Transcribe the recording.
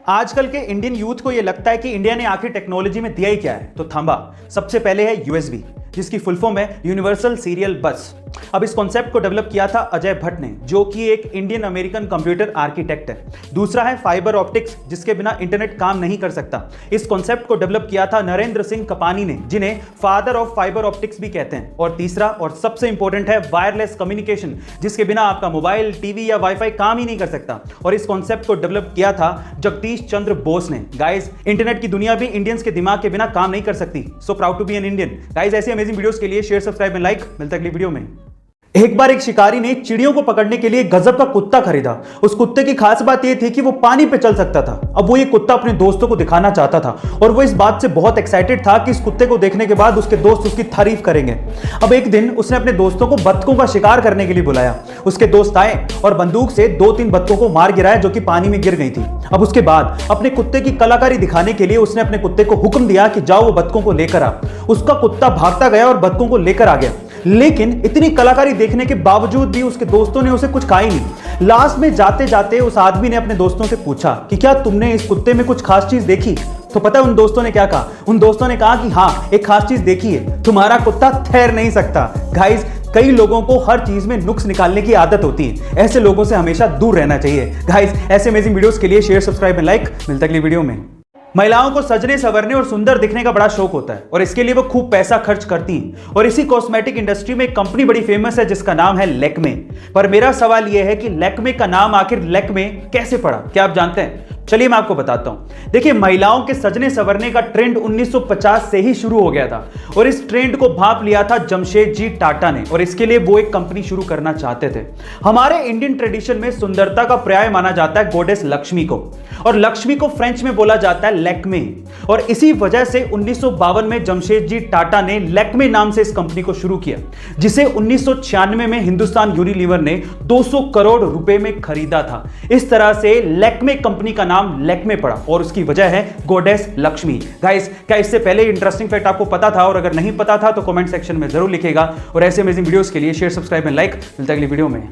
आजकल के Indian youth को यह लगता है कि इंडिया ने आखिर टेक्नोलॉजी में दिया ही क्या है, तो थांबा। सबसे पहले है यूएसबी, जिसकी फुल फॉर्म है यूनिवर्सल सीरियल बस। अब इस कॉन्सेप्ट को डेवलप किया था अजय भट्ट ने, जो कि एक इंडियन अमेरिकन कंप्यूटर आर्किटेक्ट है। दूसरा है फाइबर ऑप्टिक्स, जिसके बिना इंटरनेट काम नहीं कर सकता। इस कॉन्सेप्ट को डेवलप किया था नरेंद्र सिंह कपानी ने, जिन्हें फादर ऑफ फाइबर ऑप्टिक्स भी कहते हैं। और तीसरा और सबसे इंपॉर्टेंट है वायरलेस कम्युनिकेशन, जिसके बिना आपका मोबाइल, टीवी या वाईफाई काम ही नहीं कर सकता। और इस कॉन्सेप्ट को डेवलप किया था जगदीश चंद्र बोस ने। गाइस, इंटरनेट की दुनिया भी इंडियंस के दिमाग के बिना काम नहीं कर सकती। So proud to be an Indian. Guys, ऐसी अमेजिंग वीडियोस के लिए शेयर, सब्सक्राइब एंड लाइक। मिलता है अगली वीडियो में। एक बार एक शिकारी ने चिड़ियों को पकड़ने के लिए गजब का कुत्ता खरीदा। उस कुत्ते की खास बात यह थी कि वो पानी पे चल सकता था। अब वो ये कुत्ता अपने दोस्तों को दिखाना चाहता था और वो इस बात से बहुत एक्साइटेड था कि इस कुत्ते को देखने के बाद उसके दोस्त उसकी तारीफ करेंगे। अब एक दिन उसने अपने दोस्तों को बत्तखों का शिकार करने के लिए बुलाया। उसके दोस्त आए और बंदूक से 2-3 बत्तखों को मार गिराया, जो कि पानी में गिर गई थी। अब उसके बाद अपने कुत्ते की कलाकारी दिखाने के लिए उसने अपने कुत्ते को हुक्म दिया कि जाओ वो बत्तखों को लेकर आ। उसका कुत्ता भागता गया और बत्तखों को लेकर आ गया, लेकिन इतनी कलाकारी देखने के बावजूद भी उसके दोस्तों ने उसे कुछ कहा ही नहीं। लास्ट में जाते जाते उस आदमी ने अपने दोस्तों से पूछा कि क्या तुमने इस कुत्ते में कुछ खास चीज देखी? तो पता है उन दोस्तों ने क्या कहा? उन दोस्तों ने कहा कि हाँ, एक खास चीज देखी है, तुम्हारा कुत्ता तैर नहीं सकता। गाइस, कई लोगों को हर चीज में नुक्स निकालने की आदत होती है। ऐसे लोगों से हमेशा दूर रहना चाहिए। गाइस, ऐसे अमेजिंग वीडियोस के लिए शेयर, सब्सक्राइब एंड लाइक। मिलता है अगली वीडियो में। महिलाओं को सजने संवरने और सुंदर दिखने का बड़ा शौक होता है और इसके लिए वो खूब पैसा खर्च करती हैं। और इसी कॉस्मेटिक इंडस्ट्री में एक कंपनी बड़ी फेमस है जिसका नाम है लैक्मे। पर मेरा सवाल यह है कि लैक्मे का नाम आखिर लैक्मे कैसे पड़ा? क्या आप जानते हैं? चलिए मैं आपको बताता हूं। देखिए, महिलाओं के सजने संवरने का ट्रेंड 1950 से ही शुरू हो गया था और इस ट्रेंड को भांप लिया था जमशेदजी टाटा ने, और इसके लिए वो एक कंपनी शुरू करना चाहते थे। हमारे इंडियन ट्रेडिशन में सुंदरता का पर्याय माना जाता है गॉडेस लक्ष्मी को, और लक्ष्मी को फ्रेंच में बोला जाता है लैक्मे। और इसी वजह से 1952 में जमशेदजी टाटा ने लैक्मे नाम से इस कंपनी को शुरू किया, जिसे 1996 में हिंदुस्तान यूनिलीवर ने 200 करोड़ रुपए में खरीदा था। इस तरह से लैक्मे कंपनी का नाम लैक्मे पड़ा और उसकी वजह है गॉडेस लक्ष्मी। गाइस, क्या इससे पहले इंटरेस्टिंग फैक्ट आपको पता था? और अगर नहीं पता था तो कमेंट सेक्शन में जरूर लिखेगा। और ऐसे अमेजिंग वीडियोस के लिए शेयर, सब्सक्राइब एंड लाइक। मिलता है अगली वीडियो में।